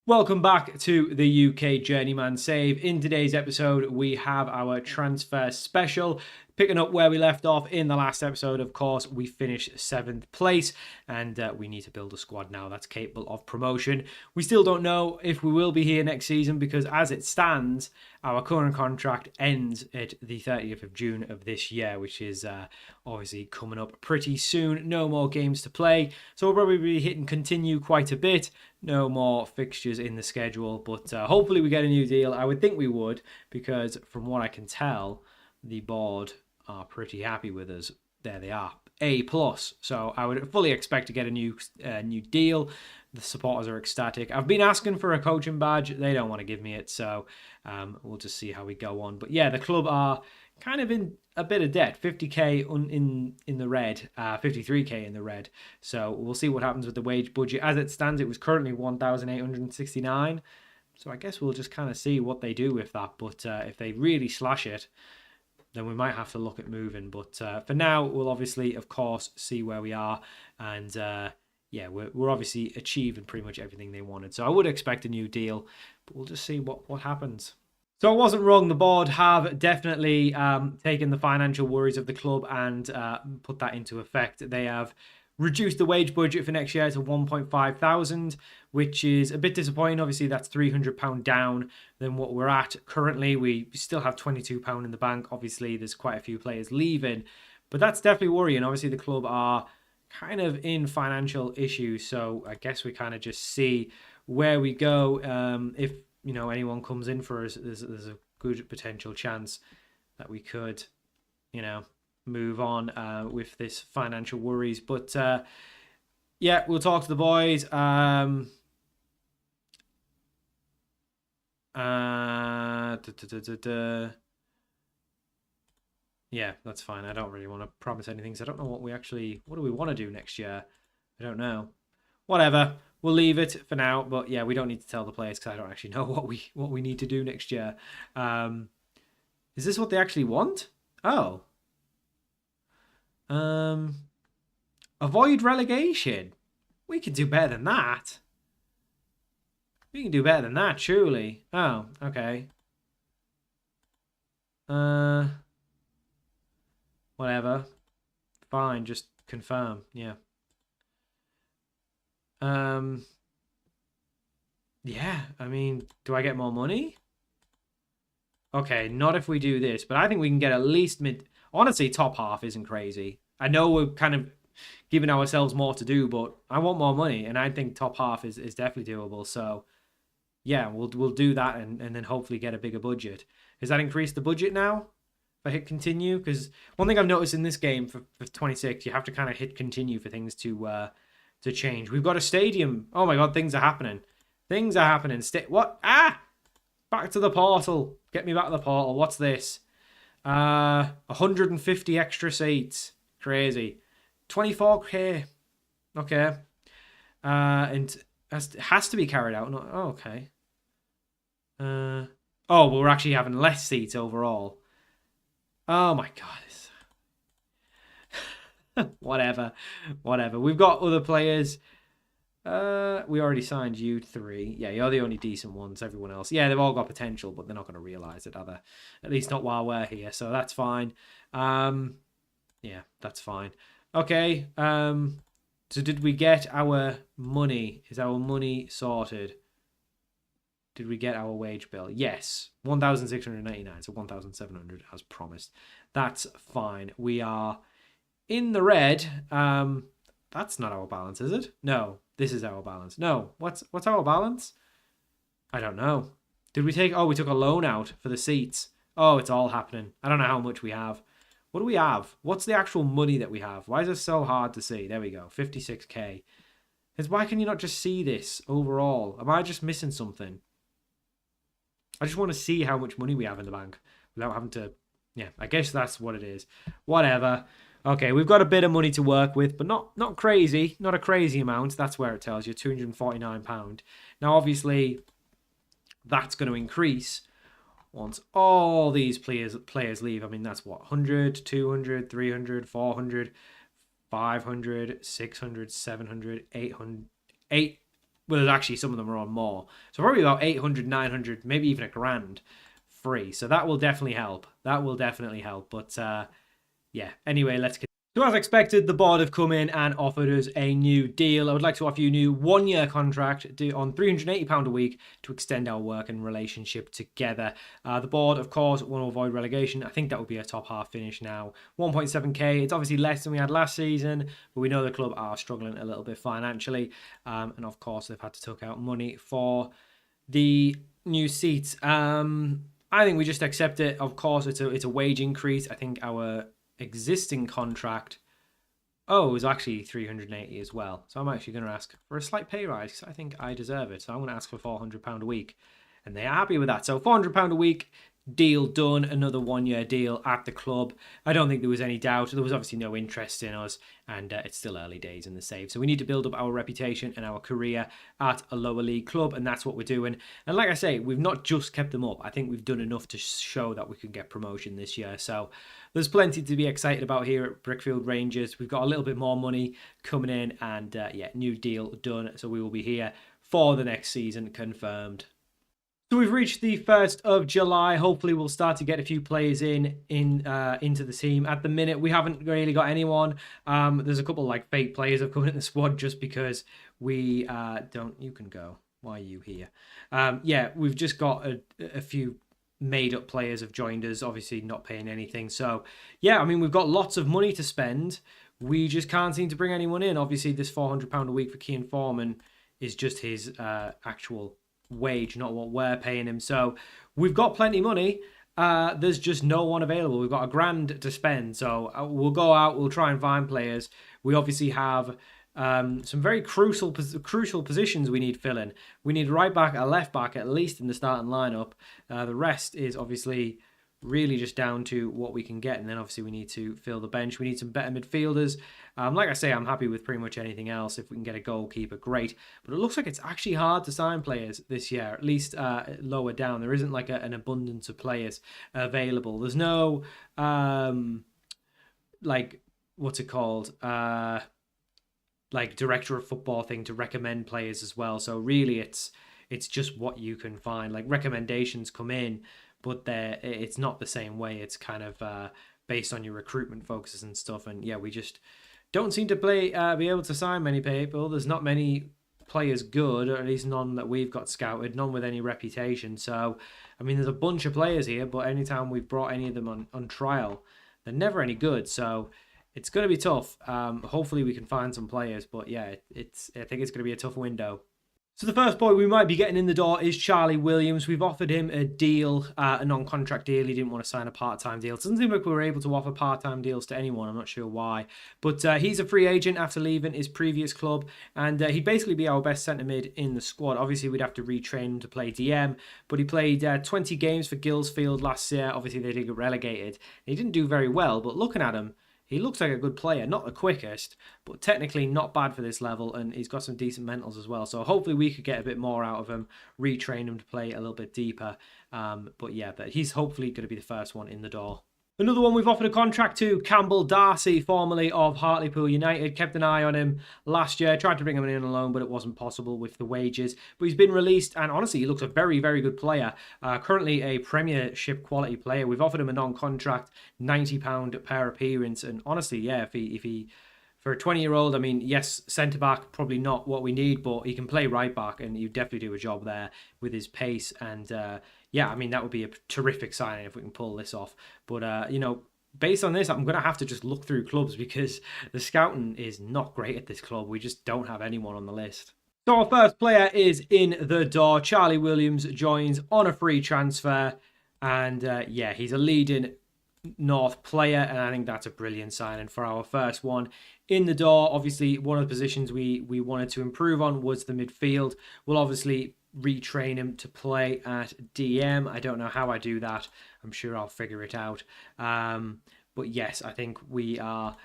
Welcome back to the UK Journeyman Save. In today's episode, we have our transfer special. Picking up where we left off in the last episode, of course, we finished 7th place and we need to build a squad now that's capable of promotion. We still don't know if we will be here next season because as it stands, our current contract ends at the 30th of June of this year, which is obviously coming up pretty soon. No more games to play, so we'll probably be hitting continue quite a bit. No more fixtures in the schedule, but hopefully we get a new deal. I would think we would, because from what I can tell, the board are pretty happy with us. There they are, A+. So I would fully expect to get a new deal. The supporters are ecstatic. I've been asking for a coaching badge. They don't want to give me it, so we'll just see how we go on. But yeah, the club are kind of in a bit of debt, 50k in the red, 53k in the red. So we'll see what happens with the wage budget. As it stands, it was currently 1,869. So I guess we'll just kind of see what they do with that. But if they really slash it, then we might have to look at moving. But for now, we'll obviously, of course, see where we are. And yeah, we're obviously achieving pretty much everything they wanted. So I would expect a new deal, but we'll just see what happens. So I wasn't wrong. The board have definitely taken the financial worries of the club and put that into effect. They have reduced the wage budget for next year to 1.5 thousand, which is a bit disappointing. Obviously, that's £300 down than what we're at currently. We still have £22 in the bank. Obviously, there's quite a few players leaving, but that's definitely worrying. Obviously, the club are kind of in financial issues, so I guess we kind of just see where we go. If anyone comes in for us, there's a good potential chance that we could, move on with this financial worries. But yeah, we'll talk to the boys. Yeah, that's fine. I don't really want to promise anything, so I don't know what do we want to do next year? I don't know. Whatever. We'll leave it for now, but yeah, we don't need to tell the players because I don't actually know what we need to do next year. Is this what they actually want? Oh. Avoid relegation. We can do better than that. We can do better than that, surely. Oh, okay. Whatever. Fine, just confirm. Yeah. Yeah, I mean, do I get more money? Okay, not if we do this, but I think we can get at least mid. Honestly, top half isn't crazy. I know we're kind of giving ourselves more to do, but I want more money, and I think top half is definitely doable. So, yeah, we'll do that and then hopefully get a bigger budget. Has that increased the budget now? If I hit continue? Because one thing I've noticed in this game for 26, you have to kind of hit continue for things to change. We've got a stadium. Oh my god, things are happening. Things are happening. What? Ah! Back to the portal. Get me back to the portal. What's this? 150 extra seats. Crazy. 24k. Okay. And it has to be carried out. No, oh, okay. Oh, well, we're actually having less seats overall. Oh my god. Whatever. We've got other players. We already signed you 3. Yeah, you're the only decent ones. Everyone else, yeah, they've all got potential, but they're not going to realise it, are they? At least not while we're here, so that's fine. Yeah, that's fine. Okay, so did we get our money? Is our money sorted? Did we get our wage bill? Yes, 1,699, so 1,700 as promised. That's fine. We are in the red. That's not our balance, is it? No, this is our balance. No, what's our balance? I don't know. Did we take... Oh, we took a loan out for the seats. Oh, it's all happening. I don't know how much we have. What do we have? What's the actual money that we have? Why is it so hard to see? There we go, 56k. Why can you not just see this overall? Am I just missing something? I just want to see how much money we have in the bank without having to... Yeah, I guess that's what it is. Whatever. Okay, we've got a bit of money to work with, but not crazy. Not a crazy amount. That's where it tells you, £249. Now, obviously, that's going to increase once all these players leave. I mean, that's what? 100, 200, 300, 400, 500, 600, 700, 800, well, actually some of them are on more. So probably about 800, 900, maybe even £1,000 free. So that will definitely help. That will definitely help. But yeah, anyway, let's continue. So as expected, the board have come in and offered us a new deal. I would like to offer you a new 1-year contract on £380 a week to extend our work and relationship together. The board, of course, want to avoid relegation. I think that would be a top half finish now. 1.7k, it's obviously less than we had last season, but we know the club are struggling a little bit financially. And of course, they've had to take out money for the new seats. I think we just accept it. Of course, it's a wage increase. I think our existing contract, it was actually 380 as well. So I'm actually going to ask for a slight pay rise because I think I deserve it. So I'm going to ask for £400 a week, and they are happy with that. So £400 a week, deal done. Another 1-year deal at the club. I don't think there was any doubt. There was obviously no interest in us, and it's still early days in the save. So we need to build up our reputation and our career at a lower league club, and that's what we're doing. And like I say, we've not just kept them up. I think we've done enough to show that we can get promotion this year. So there's plenty to be excited about here at BRICKFIELD Rangers. We've got a little bit more money coming in, and yeah, new deal done. So we will be here for the next season, confirmed. So we've reached the 1st of July. Hopefully we'll start to get a few players into the team. At the minute, we haven't really got anyone. There's a couple like fake players have come in the squad just because we don't... You can go. Why are you here? Yeah, we've just got a few made-up players have joined us, obviously not paying anything. So, yeah, I mean, we've got lots of money to spend. We just can't seem to bring anyone in. Obviously, this £400 a week for Keane Foreman is just his actual wage, not what we're paying him. So we've got plenty of money. There's just no one available. We've got £1,000 to spend. So we'll go out, we'll try and find players. We obviously have some very crucial positions we need filling. We need a right back, a left back, at least in the starting lineup. The rest is obviously really just down to what we can get, and then obviously we need to fill the bench. We need some better midfielders. Like I say, I'm happy with pretty much anything else. If we can get a goalkeeper, great. But it looks like it's actually hard to sign players this year, at least lower down. There isn't like an abundance of players available. There's no like, what's it called, like director of football thing to recommend players as well. So really it's just what you can find. Like recommendations come in, but it's not the same way. It's kind of based on your recruitment focuses and stuff. And yeah, we just don't seem to be able to sign many people. There's not many players good, or at least none that we've got scouted, none with any reputation. So, I mean, there's a bunch of players here, but anytime we've brought any of them on trial, they're never any good. So it's going to be tough. Hopefully we can find some players, but yeah, I think it's going to be a tough window. So the first boy we might be getting in the door is Charlie Williams. We've offered him a deal, a non-contract deal. He didn't want to sign a part-time deal. It doesn't seem like we were able to offer part-time deals to anyone. I'm not sure why. But he's a free agent after leaving his previous club. And he'd basically be our best centre-mid in the squad. Obviously, we'd have to retrain him to play DM. But he played 20 games for Guilsfield last year. Obviously, they did get relegated. He didn't do very well. But looking at him, he looks like a good player, not the quickest, but technically not bad for this level, and he's got some decent mentals as well. So hopefully we could get a bit more out of him, retrain him to play a little bit deeper. But yeah, but he's hopefully going to be the first one in the door. Another one we've offered a contract to, Campbell Darcy, formerly of Hartlepool United. Kept an eye on him last year. Tried to bring him in on loan, but it wasn't possible with the wages. But he's been released, and honestly, he looks a very, very good player. Currently a Premiership quality player. We've offered him a non-contract, £90 per appearance. And honestly, yeah, if he for a 20-year-old, I mean, yes, centre-back, probably not what we need, but he can play right-back, and he'd definitely do a job there with his pace. And yeah, I mean, that would be a terrific signing if we can pull this off. But, you know, based on this, I'm going to have to just look through clubs because the scouting is not great at this club. We just don't have anyone on the list. So our first player is in the door. Charlie Williams joins on a free transfer. And, yeah, he's a leading North player, and I think that's a brilliant signing for our first one in the door. Obviously, one of the positions we wanted to improve on was the midfield. We'll obviously retrain him to play at DM. I don't know how I do that. I'm sure I'll figure it out. But yes, I think we are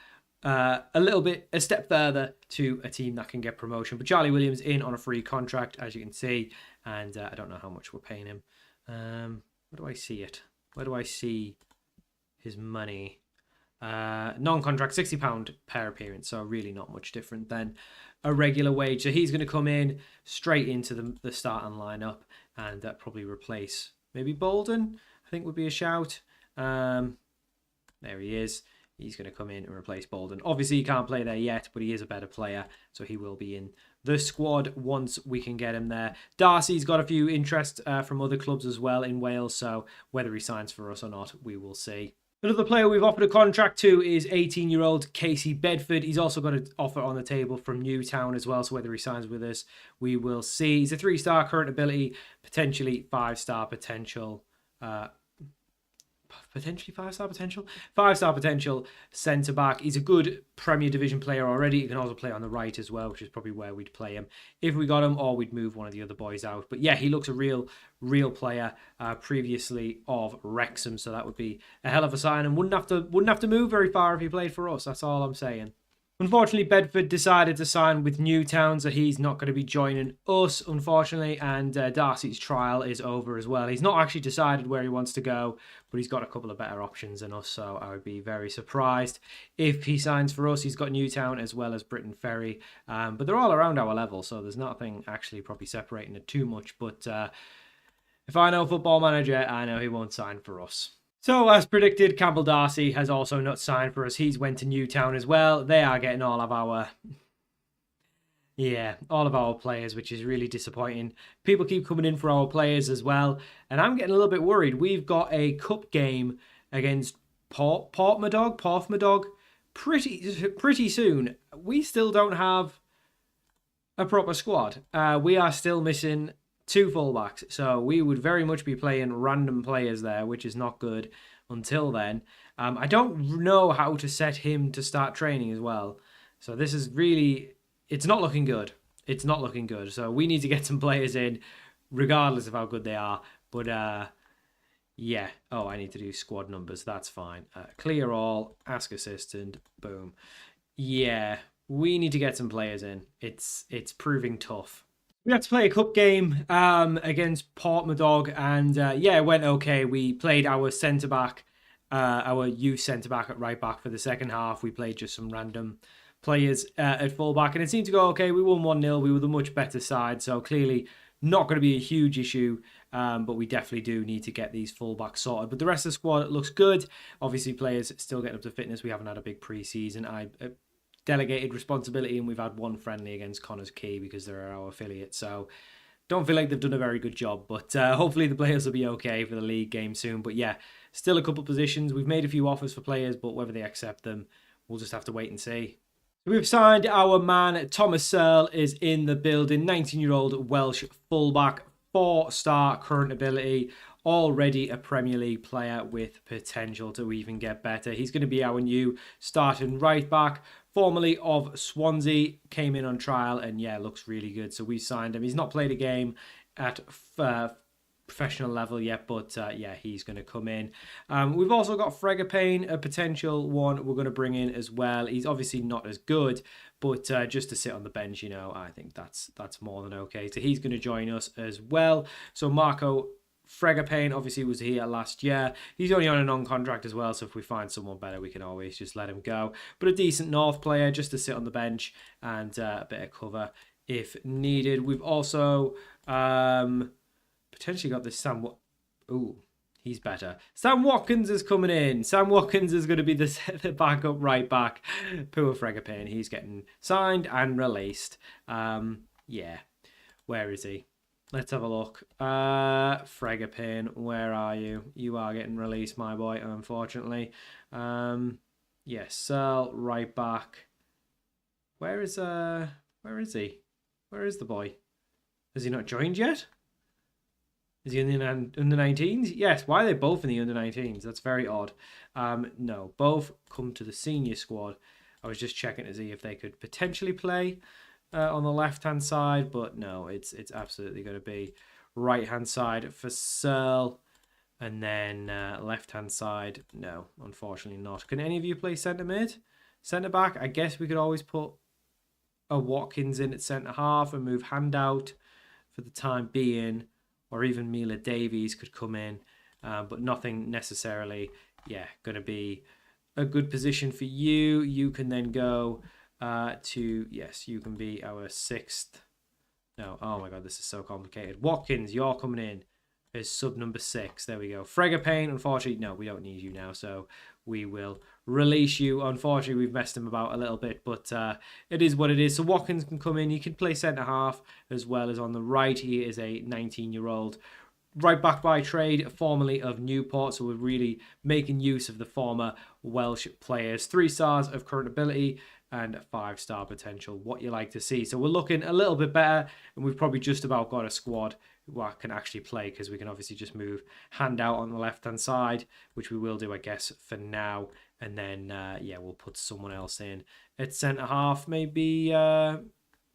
a step further to a team that can get promotion. But Charlie Williams in on a free contract, as you can see, and I don't know how much we're paying him. Where do I see it? Where do I see his money? Non-contract, £60 per appearance, so really not much different than a regular wage. So he's going to come in straight into the starting lineup and probably replace maybe Bolden, I think would be a shout. There he is. He's going to come in and replace Bolden. Obviously, he can't play there yet, but he is a better player, so he will be in the squad once we can get him there. Darcy's got a few interest from other clubs as well in Wales, so whether he signs for us or not, we will see. Another player we've offered a contract to is 18-year-old Casey Bedford. He's also got an offer on the table from Newtown as well, so whether he signs with us, we will see. He's a 3-star current ability, potentially 5-star potential. Potentially 5-star potential? 5-star potential centre-back. He's a good Premier Division player already. He can also play on the right as well, which is probably where we'd play him if we got him, or we'd move one of the other boys out. But yeah, he looks a real player, previously of Wrexham, so that would be a hell of a sign, and wouldn't have to move very far if he played for us. That's all I'm saying. Unfortunately, Bedford decided to sign with Newtown, so he's not going to be joining us, unfortunately, and Darcy's trial is over as well. He's not actually decided where he wants to go, but he's got a couple of better options than us, so I would be very surprised if he signs for us. He's got Newtown as well as Britain Ferry, but they're all around our level, so there's nothing actually probably separating it too much, but if I know Football Manager, I know he won't sign for us. So, as predicted, Campbell Darcy has also not signed for us. He's went to Newtown as well. They are getting all of our players, which is really disappointing. People keep coming in for our players as well, and I'm getting a little bit worried. We've got a cup game against Porthmadog pretty soon. We still don't have a proper squad. We are still missing 2 fullbacks, so we would very much be playing random players there, which is not good until then. I don't know how to set him to start training as well, so this is really, it's not looking good. It's not looking good, so we need to get some players in regardless of how good they are. But yeah, I need to do squad numbers. That's fine. Clear all, ask assistant, boom. Yeah, we need to get some players in. It's proving tough. We had to play a cup game against Porthmadog, and it went okay. We played our centre-back, our youth centre-back at right-back for the second half. We played just some random players at full-back, and it seemed to go okay. We won 1-0. We were the much better side, so clearly not going to be a huge issue, but we definitely do need to get these full-backs sorted. But the rest of the squad looks good. Obviously, players still getting up to fitness. We haven't had a big pre-season. I delegated responsibility, and we've had one friendly against Connors Key because they're our affiliate, so don't feel like they've done a very good job, but hopefully the players will be okay for the league game soon. But yeah, still a couple of positions. We've made a few offers for players, but whether they accept them, we'll just have to wait and see. We've signed our man. Thomas Searle is in the building. 19-year-old Welsh fullback, 4-star current ability, already a Premier League player with potential to even get better. He's going to be our new starting right back, formerly of Swansea, came in on trial and looks really good. So we signed him. He's not played a game at professional level yet, but he's going to come in. We've also got Fregapane, a potential one we're going to bring in as well. He's obviously not as good, but just to sit on the bench, I think that's more than okay. So he's going to join us as well. So Marco Fregapane obviously was here last year. He's only on a non-contract as well, so if we find someone better, we can always just let him go. But a decent North player just to sit on the bench and a bit of cover if needed. We've also potentially got this Sam. Ooh, he's better. Sam Watkins is coming in. Sam Watkins is going to be the backup right back. Poor Fregapane. He's getting signed and released. Where is he? Let's have a look. Fregapane, where are you? You are getting released, my boy, unfortunately. Searle, right back. Where is he? Where is the boy? Has he not joined yet? Is he in the under 19s? Yes, why are they both in the under 19s? That's very odd. No, both come to the senior squad. I was just checking to see if they could potentially play on the left-hand side, but no, it's absolutely going to be right-hand side for Searle, and then left-hand side, no, unfortunately not. Can any of you play centre-mid? Centre-back, I guess we could always put a Watkins in at centre-half and move Handout for the time being, or even Mila Davies could come in, but nothing necessarily, going to be a good position for you. You can then go yes, you can be our 6th. No, oh my god, this is so complicated. Watkins, you're coming in as sub number 6. There we go. Payne, unfortunately, no, we don't need you now, so we will release you. Unfortunately, we've messed him about a little bit, but it is what it is. So Watkins can come in. He can play centre-half as well as on the right. He is a 19-year-old right back by trade, formerly of Newport, so we're really making use of the former Welsh players. 3 stars of current ability and 5-star potential, what you like to see. So we're looking a little bit better, and we've probably just about got a squad who can actually play, because we can obviously just move Hand out on the left-hand side, which we will do, I guess, for now. And then, yeah, we'll put someone else in at centre-half, maybe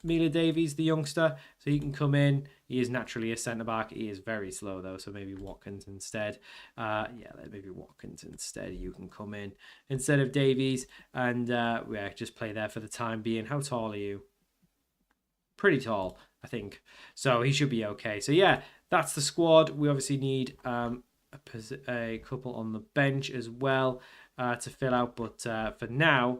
Mila Davies, the youngster, so he can come in. He is naturally a centre-back. He is very slow, though, so maybe Watkins instead. Yeah, maybe Watkins instead. You can come in instead of Davies, and yeah, just play there for the time being. How tall are you? Pretty tall, I think. So he should be okay. So, yeah, that's the squad. We obviously need a couple on the bench as well to fill out, but for now,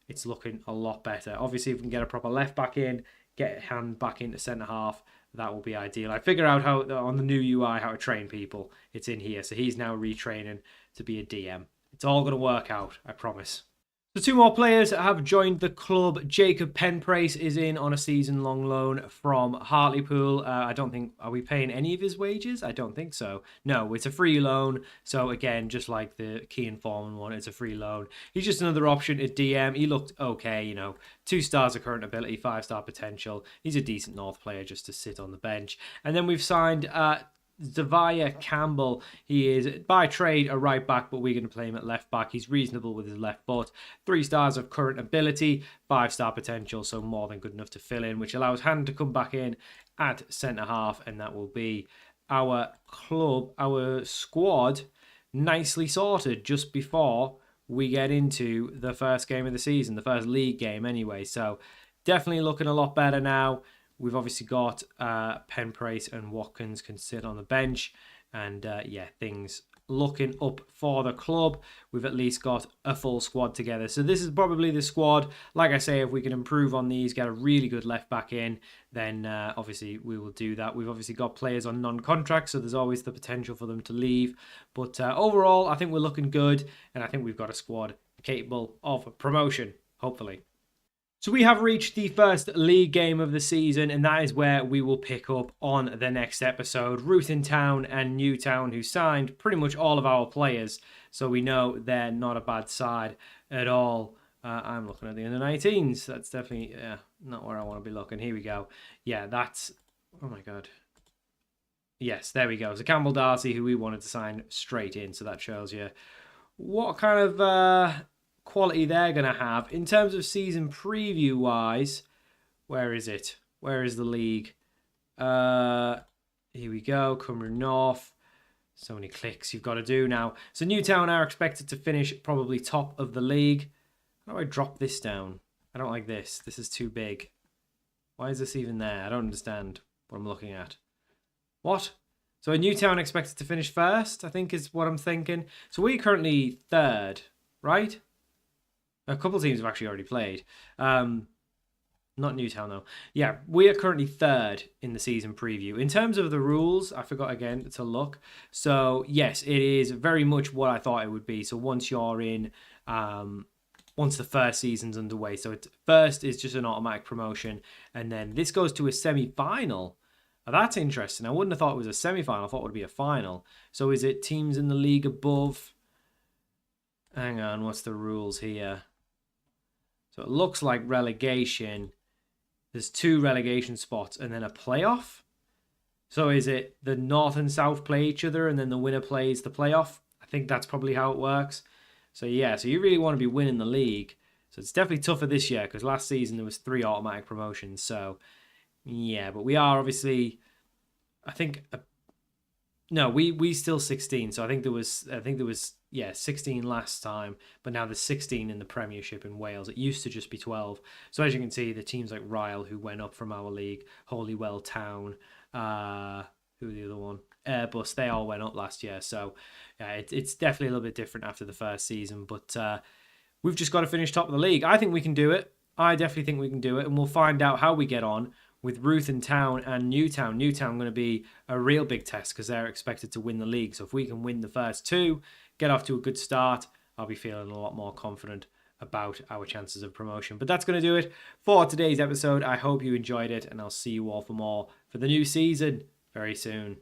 it's looking a lot better. Obviously, if we can get a proper left back in, get Hand back into centre half, that will be ideal. I figure out how on the new UI how to train people. It's in here. So he's now retraining to be a DM. It's all going to work out, I promise. So 2 more players have joined the club. Jacob Penprace is in on a season-long loan from Hartlepool. I don't think, are we paying any of his wages? I don't think so. No, it's a free loan. So again, just like the Kean Foreman one, it's a free loan. He's just another option at DM. He looked okay, you know, 2 stars of current ability, 5-star potential. He's a decent North player just to sit on the bench. And then we've signed Zavia Campbell. He is by trade a right back, but we're going to play him at left back. He's reasonable with his left foot. 3 stars of current ability, 5-star potential, so more than good enough to fill in, which allows Hand to come back in at centre half, and that will be our club, our squad, nicely sorted just before we get into the first game of the season, the first league game anyway. So definitely looking a lot better now. We've obviously got Penprace and Watkins can sit on the bench. And yeah, things looking up for the club. We've at least got a full squad together. So this is probably the squad. Like I say, if we can improve on these, get a really good left back in, then obviously we will do that. We've obviously got players on non-contract, so there's always the potential for them to leave. But overall, I think we're looking good. And I think we've got a squad capable of promotion, hopefully. So we have reached the first league game of the season, and that is where we will pick up on the next episode. Ruthven Town and Newtown, who signed pretty much all of our players, so we know they're not a bad side at all. I'm looking at the under-19s. That's definitely not where I want to be looking. Here we go. Yeah, that's... Oh, my God. Yes, there we go. So Campbell Darcy, who we wanted to sign straight in, so that shows you what kind of... quality they're going to have. In terms of season preview wise, where is it? Where is the league? Here we go. Cymru North. So many clicks you've got to do now. So Newtown are expected to finish probably top of the league. How do I drop this down? I don't like this. This is too big. Why is this even there? I don't understand what I'm looking at. What? So a Newtown expected to finish first, I think is what I'm thinking. So we're currently 3rd, right? A couple of teams have actually already played. Not Newtown, though. Yeah, we are currently 3rd in the season preview. In terms of the rules, I forgot again to look. So, yes, it is very much what I thought it would be. So, once you're in, once the first season's underway. So, first is just an automatic promotion. And then this goes to a semi-final. Now, that's interesting. I wouldn't have thought it was a semi-final. I thought it would be a final. So, is it teams in the league above? Hang on, what's the rules here? So it looks like relegation. There's 2 relegation spots and then a playoff. So is it the North and South play each other and then the winner plays the playoff? I think that's probably how it works. So yeah, so you really want to be winning the league. So it's definitely tougher this year because last season there was 3 automatic promotions. So yeah, but we are obviously, I think, no, we still 16. So I think there was 16 last time, but now there's 16 in the Premiership in Wales. It used to just be 12. So as you can see, the teams like Ryle, who went up from our league, Holywell Town, who was the other one? Airbus, they all went up last year. So it's definitely a little bit different after the first season, but we've just got to finish top of the league. I think we can do it. I definitely think we can do it, and we'll find out how we get on with Ruth Town and Newtown. Newtown going to be a real big test because they're expected to win the league. So if we can win the first two, get off to a good start, I'll be feeling a lot more confident about our chances of promotion. But that's going to do it for today's episode. I hope you enjoyed it, and I'll see you all for more for the new season very soon.